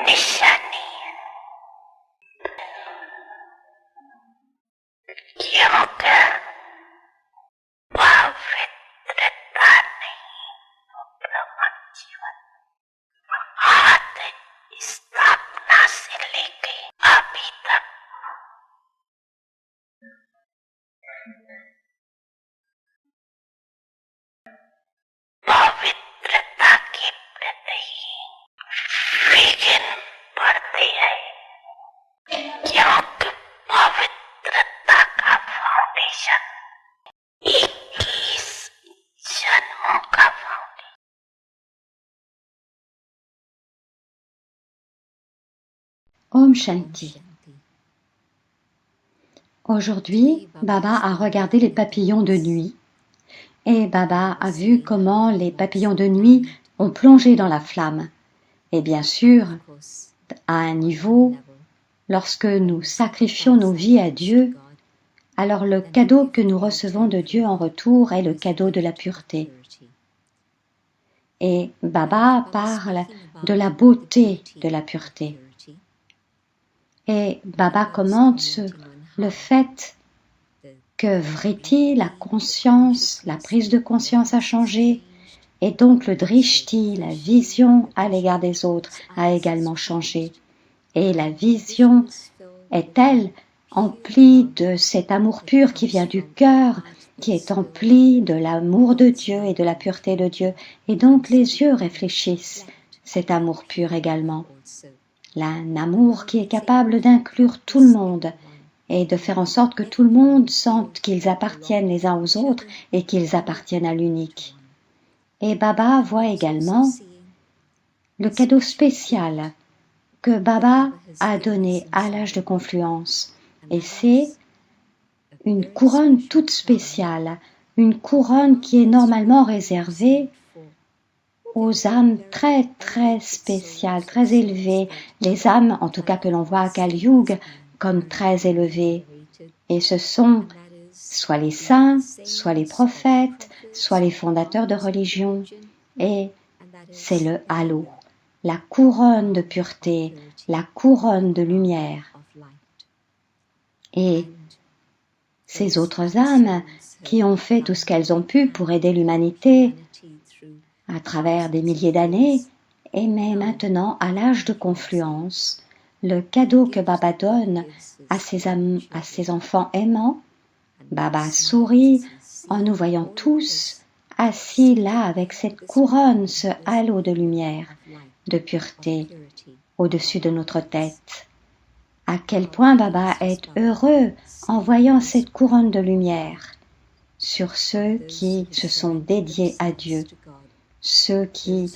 निशानी क्योंकि पवित्रता नहीं ब्रह्म जीवन आदि स्थापना से लेके अभी तक पवित्रता के प्रति विघ्न पड़ते हैं क्योंकि पवित्रता का फाउंडेशन 21 जन्मों का foundation. Om Shanti. Aujourd'hui, Baba a regardé les papillons de nuit et Baba a vu comment les papillons de nuit ont plongé dans la flamme. Et bien sûr, à un niveau, lorsque nous sacrifions nos vies à Dieu, alors le cadeau que nous recevons de Dieu en retour est le cadeau de la pureté. Et Baba parle de la beauté de la pureté. Et Baba commente le fait que Vritti, la conscience, la prise de conscience a changé, et donc le Drishti, la vision à l'égard des autres, a également changé. Et la vision est-elle emplie de cet amour pur qui vient du cœur, qui est empli de l'amour de Dieu et de la pureté de Dieu, et donc les yeux réfléchissent cet amour pur également. Un amour qui est capable d'inclure tout le monde et de faire en sorte que tout le monde sente qu'ils appartiennent les uns aux autres et qu'ils appartiennent à l'unique. Et Baba voit également le cadeau spécial que Baba a donné à l'âge de confluence. Et c'est une couronne toute spéciale, une couronne qui est normalement réservée aux âmes très très spéciales, très élevées, les âmes en tout cas que l'on voit à Kali Yuga comme très élevées. Et ce sont soit les saints, soit les prophètes, soit les fondateurs de religion. Et c'est le halo, la couronne de pureté, la couronne de lumière. Et ces autres âmes qui ont fait tout ce qu'elles ont pu pour aider l'humanité à travers des milliers d'années, et mais maintenant, à l'âge de confluence, le cadeau que Baba donne à ses enfants aimants, Baba sourit en nous voyant tous assis là avec cette couronne, ce halo de lumière, de pureté au-dessus de notre tête. À quel point Baba est heureux en voyant cette couronne de lumière sur ceux qui se sont dédiés à Dieu, ceux qui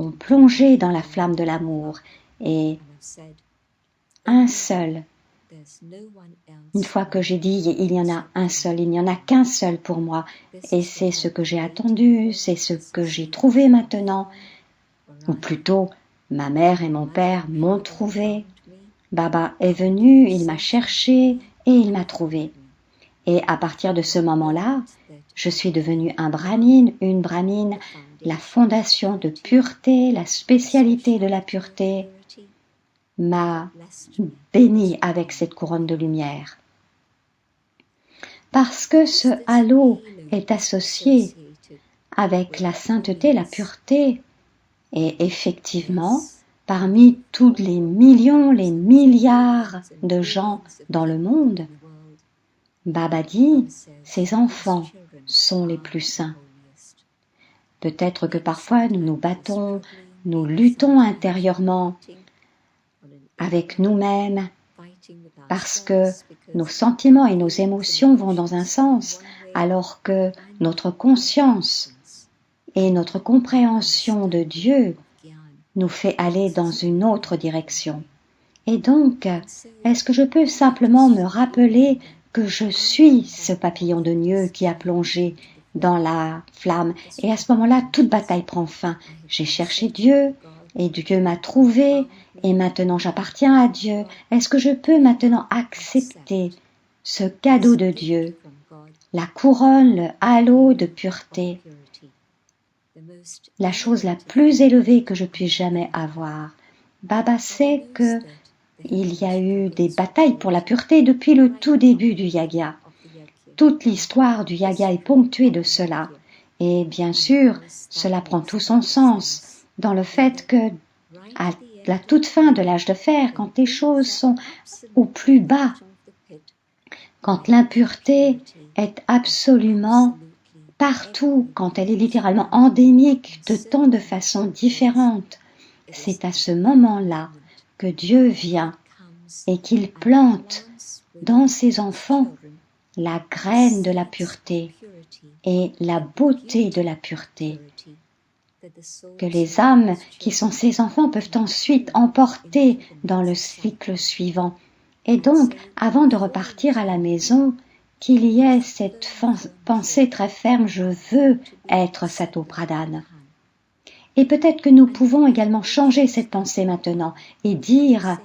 ont plongé dans la flamme de l'amour et un seul. Une fois que j'ai dit il y en a un seul, il n'y en a qu'un seul pour moi et c'est ce que j'ai attendu, c'est ce que j'ai trouvé maintenant, ou plutôt ma mère et mon père m'ont trouvé. Baba est venu, il m'a cherché et il m'a trouvé. Et à partir de ce moment-là, je suis devenue un brahmine, une brahmine, la fondation de pureté, la spécialité de la pureté m'a béni avec cette couronne de lumière. Parce que ce halo est associé avec la sainteté, la pureté, et effectivement, parmi tous les millions, les milliards de gens dans le monde, Baba dit, ces enfants sont les plus saints. Peut-être que parfois nous nous battons, nous luttons intérieurement avec nous-mêmes parce que nos sentiments et nos émotions vont dans un sens alors que notre conscience et notre compréhension de Dieu nous fait aller dans une autre direction. Et donc, est-ce que je peux simplement me rappeler que je suis ce papillon de Dieu qui a plongé dans la flamme et à ce moment-là, toute bataille prend fin. J'ai cherché Dieu et Dieu m'a trouvé et maintenant j'appartiens à Dieu. Est-ce que je peux maintenant accepter ce cadeau de Dieu, la couronne, le halo de pureté, la chose la plus élevée que je puisse jamais avoir? Baba sait que il y a eu des batailles pour la pureté depuis le tout début du yaga. Toute l'histoire du yaga est ponctuée de cela. Et bien sûr, cela prend tout son sens dans le fait que, à la toute fin de l'âge de fer, quand les choses sont au plus bas, quand l'impureté est absolument partout, quand elle est littéralement endémique de tant de façons différentes, c'est à ce moment-là que Dieu vient et qu'il plante dans ses enfants la graine de la pureté et la beauté de la pureté, que les âmes qui sont ses enfants peuvent ensuite emporter dans le cycle suivant. Et donc, avant de repartir à la maison, qu'il y ait cette pensée très ferme, je veux être Sato Pradhan. Et peut-être que nous pouvons également changer cette pensée maintenant et dire,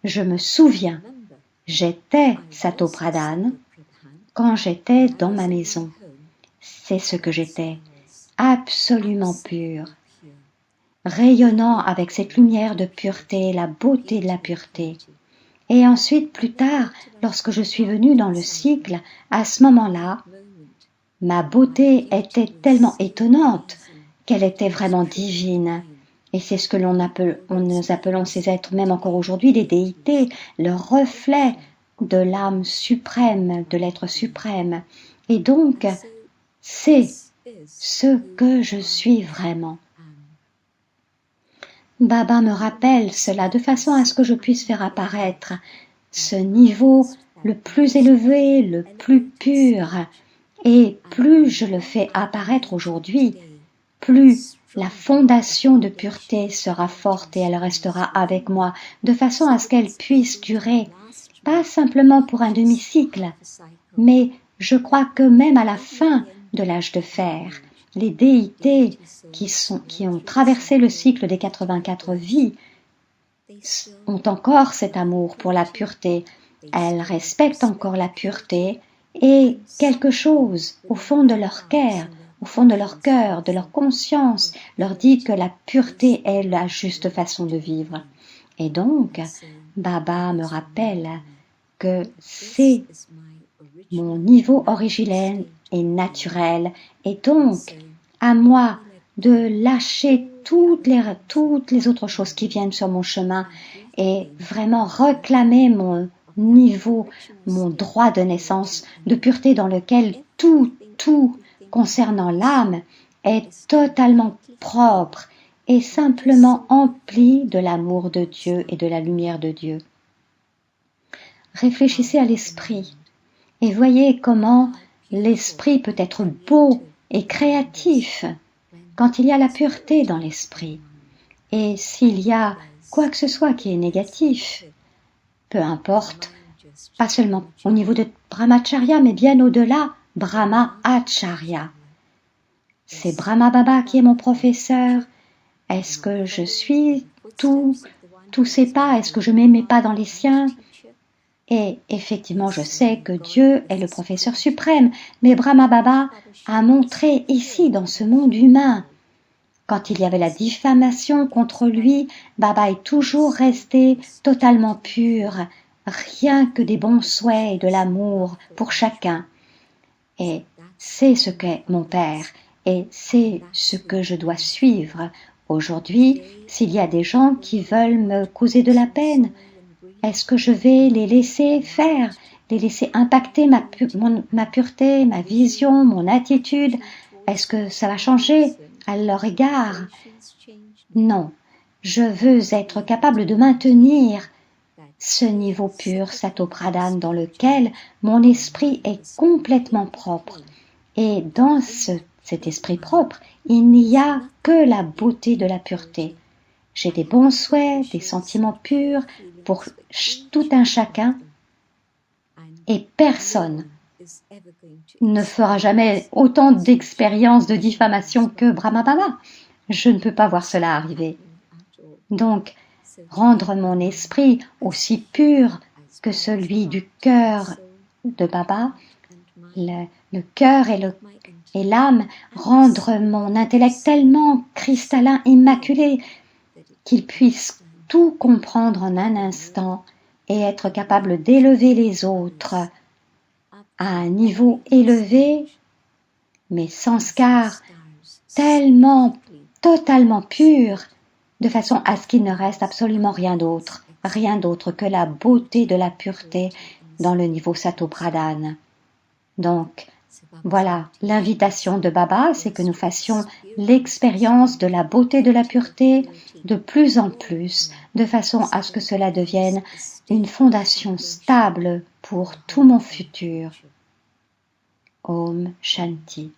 je me souviens, j'étais Sato Pradhan quand j'étais dans ma maison. C'est ce que j'étais, absolument pur, rayonnant avec cette lumière de pureté, la beauté de la pureté. Et ensuite, plus tard, lorsque je suis venue dans le cycle, à ce moment-là, ma beauté était tellement étonnante qu'elle était vraiment divine. Et c'est ce que nous appelons ces êtres, même encore aujourd'hui, des déités, le reflet de l'âme suprême, de l'être suprême. Et donc, c'est ce que je suis vraiment. Baba me rappelle cela de façon à ce que je puisse faire apparaître ce niveau le plus élevé, le plus pur. Et plus je le fais apparaître aujourd'hui, plus la fondation de pureté sera forte et elle restera avec moi, de façon à ce qu'elle puisse durer, pas simplement pour un demi-cycle, mais je crois que même à la fin de l'âge de fer, les déités qui ont traversé le cycle des 84 vies ont encore cet amour pour la pureté. Elles respectent encore la pureté et quelque chose au fond de leur cœur, au fond de leur cœur, de leur conscience, leur dit que la pureté est la juste façon de vivre. Et donc, Baba me rappelle que c'est mon niveau originel et naturel, et donc à moi de lâcher toutes les autres choses qui viennent sur mon chemin et vraiment réclamer mon niveau, mon droit de naissance de pureté dans lequel tout concernant l'âme est totalement propre et simplement empli de l'amour de Dieu et de la lumière de Dieu. Réfléchissez à l'esprit et voyez comment l'esprit peut être beau et créatif quand il y a la pureté dans l'esprit. Et s'il y a quoi que ce soit qui est négatif, peu importe, pas seulement au niveau de Brahmacharya, mais bien au-delà, Brahma Acharya. C'est Brahma Baba qui est mon professeur. Est-ce que je suis tous ses pas? Est-ce que je mets mes pas dans les siens? Et effectivement, je sais que Dieu est le professeur suprême, mais Brahma Baba a montré ici, dans ce monde humain, quand il y avait la diffamation contre lui, Baba est toujours resté totalement pur, rien que des bons souhaits et de l'amour pour chacun. Et c'est ce qu'est mon Père, et c'est ce que je dois suivre. Aujourd'hui, s'il y a des gens qui veulent me causer de la peine, est-ce que je vais les laisser faire, les laisser impacter ma pureté, ma vision, mon attitude? Est-ce que ça va changer à leur égard? Non, je veux être capable de maintenir ce niveau pur, Sato Pradhan, dans lequel mon esprit est complètement propre. Et dans cet esprit propre, il n'y a que la beauté de la pureté. J'ai des bons souhaits, des sentiments purs pour tout un chacun, et personne ne fera jamais autant d'expériences de diffamation que Brahma Baba. Je ne peux pas voir cela arriver. Donc, rendre mon esprit aussi pur que celui du cœur de Baba, le cœur et l'âme, rendre mon intellect tellement cristallin, immaculé, qu'il puisse tout comprendre en un instant et être capable d'élever les autres à un niveau élevé, mais sanskar tellement, totalement pur, de façon à ce qu'il ne reste absolument rien d'autre que la beauté de la pureté dans le niveau Sato-Pradhan. Donc, voilà, l'invitation de Baba, c'est que nous fassions l'expérience de la beauté de la pureté de plus en plus, de façon à ce que cela devienne une fondation stable pour tout mon futur. Om Shanti.